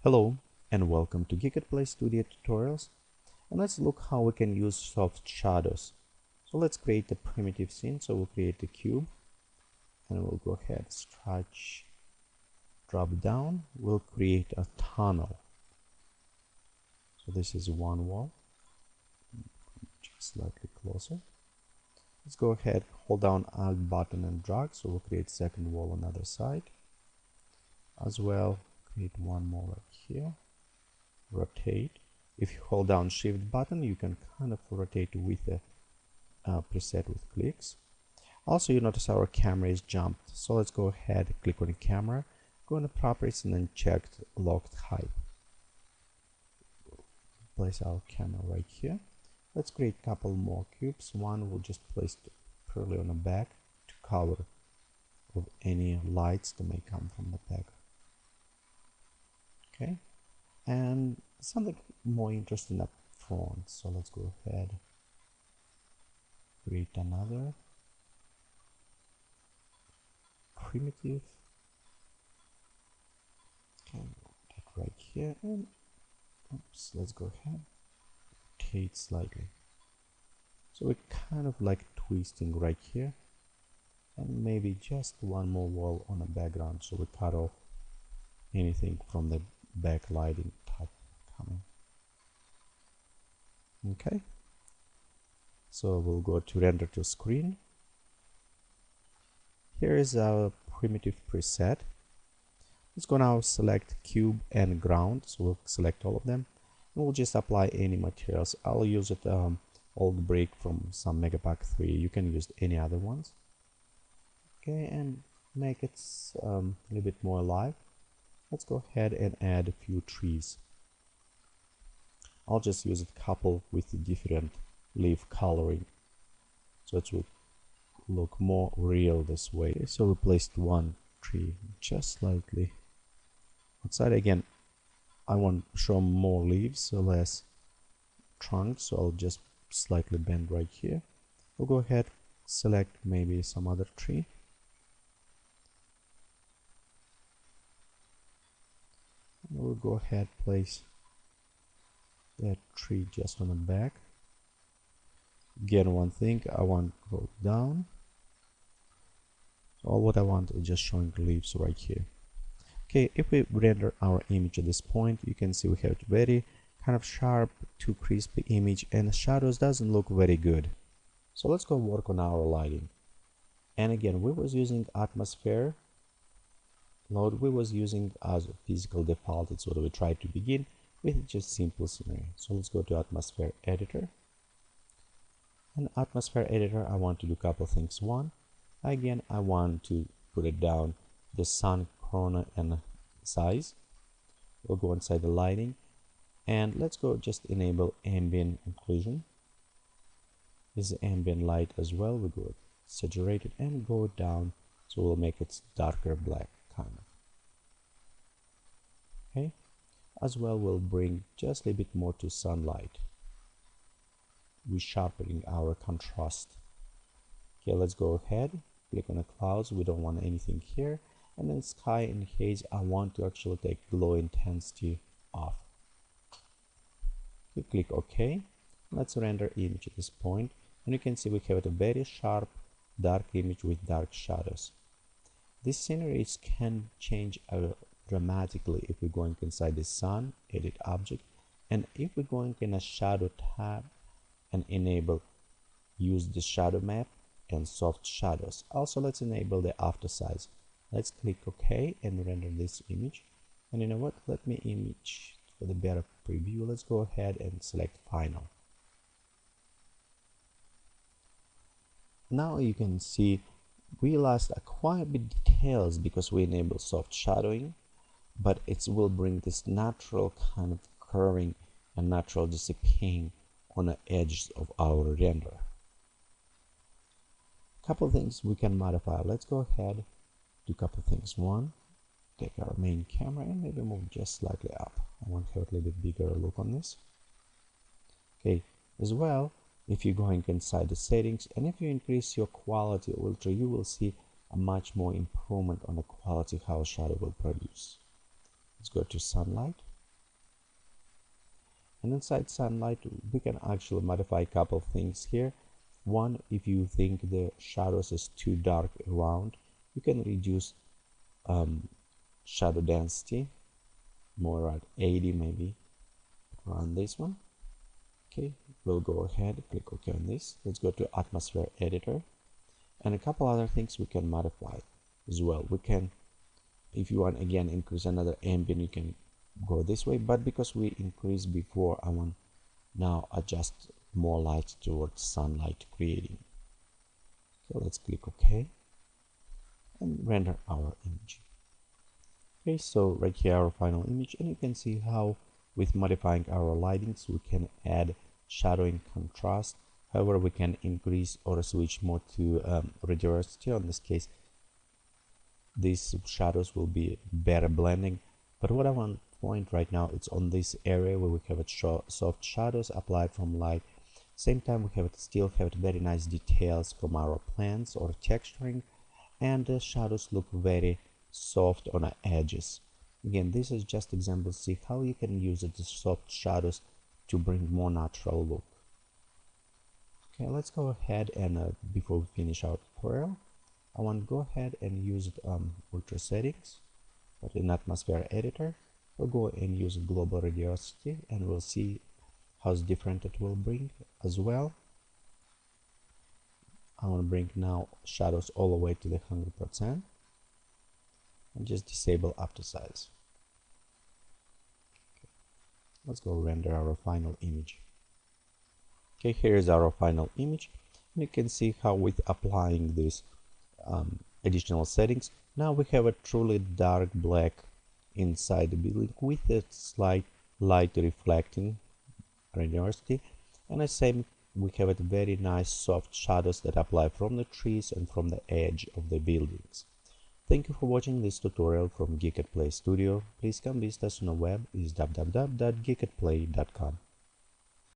Hello and welcome to Geek at Play Studio Tutorials, and let's look how we can use soft shadows. So let's create a primitive scene. So we'll create a cube and we'll go ahead, stretch, drop down, we'll create a tunnel. So this is one wall, just slightly closer. Let's go ahead, hold down Alt button and drag, so we'll create second wall on the other side. As well, create one more right here. Rotate. If you hold down Shift button, you can kind of rotate with the preset with clicks. Also, you notice our camera is jumped, so let's go ahead, click on the camera, go into properties and then check locked height. Place our camera right here. Let's create a couple more cubes. One we'll just place purely on the back to cover of any lights that may come from the back. Okay, and something more interesting up front. So let's go ahead, create another primitive. Okay, that right here, and oops, let's go ahead, rotate slightly. So we're kind of like twisting right here, and maybe just one more wall on the background, so we cut off anything from the backlighting type coming. Okay, so we'll go to render to screen. Here is our primitive preset. Let's go now select cube and ground, so we'll select all of them and we'll just apply any materials. I'll use it old brick from some Megapack 3. You can use any other ones. Okay, and make it a little bit more alive. Let's go ahead and add a few trees. I'll just use a couple with different leaf coloring, so it will look more real this way. Okay, so we placed one tree just slightly outside. Again, I want to show more leaves, so less trunk, so I'll just slightly bend right here. We'll go ahead, select maybe some other tree. We'll go ahead, place that tree just on the back. Again, one thing I want to go down. So all what I want is just showing leaves right here. Okay, if we render our image at this point, you can see we have a very kind of sharp to crispy image, and the shadows doesn't look very good. So let's go work on our lighting. And again, we was using atmosphere node. We was using as a physical default. It's what we tried to begin with, just simple scenario. So let's go to atmosphere editor. And atmosphere editor, I want to do a couple things. One, again, I want to put it down the sun corner and size. We'll go inside the lighting and let's go just enable ambient occlusion. This is ambient light as well. We go saturated and go down, so we'll make it darker black kind of. Okay, as well we'll bring just a little bit more to sunlight. We're sharpening our contrast. Okay, let's go ahead, click on the clouds. We don't want anything here, and then sky and haze, I want to actually take glow intensity off. Okay, click OK. Let's render image at this point, and you can see we have a very sharp dark image with dark shadows. These sceneries can change dramatically if we're going inside the sun, edit object, and if we're going in a shadow tab and enable use the shadow map and soft shadows. Also, let's enable the after size. Let's click OK and render this image. And you know what, let me image for the better preview. Let's go ahead and select final. Now you can see we lost quite a bit details because we enable soft shadowing, but it will bring this natural kind of curving and natural disappearing on the edges of our render. Couple things we can modify. Let's go ahead, do a couple things. One, take our main camera and maybe move just slightly up. I want to have a little bit bigger look on this. Okay, as well, if you're going inside the settings and if you increase your quality ultra, you will see a much more improvement on the quality how shadow will produce. Let's go to sunlight. And inside sunlight, we can actually modify a couple of things here. One, if you think the shadows is too dark around, you can reduce shadow density more at 80 maybe around this one. Okay, we'll go ahead, click OK on this. Let's go to atmosphere editor, and a couple other things we can modify as well. We can, if you want again increase another ambient, you can go this way, but because we increased before, I want now adjust more light towards sunlight creating. So let's click OK and render our image. Okay, so right here our final image, and you can see how with modifying our lightings we can add shadow and contrast. However, we can increase or switch more to radiosity. In this case, these shadows will be better blending, but what I want to point right now, it's on this area where we have it soft shadows applied from light. Same time we have it still have very nice details from our plants or texturing, and the shadows look very soft on the edges. Again, this is just example. See how you can use the soft shadows to bring more natural look. Okay, let's go ahead and before we finish our tutorial, I want to go ahead and use ultra settings, but in atmosphere editor we'll go and use global radiosity, and we'll see how different it will bring as well. I want to bring now shadows all the way to the 100% and just disable after size. Okay. Let's go render our final image. Okay, here is our final image, and you can see how with applying these additional settings, now we have a truly dark black inside the building with a slight light reflecting radiosity, and the same we have a very nice soft shadows that apply from the trees and from the edge of the buildings. Thank you for watching this tutorial from Geek at Play Studio. Please come visit us on the web is www.geekatplay.com.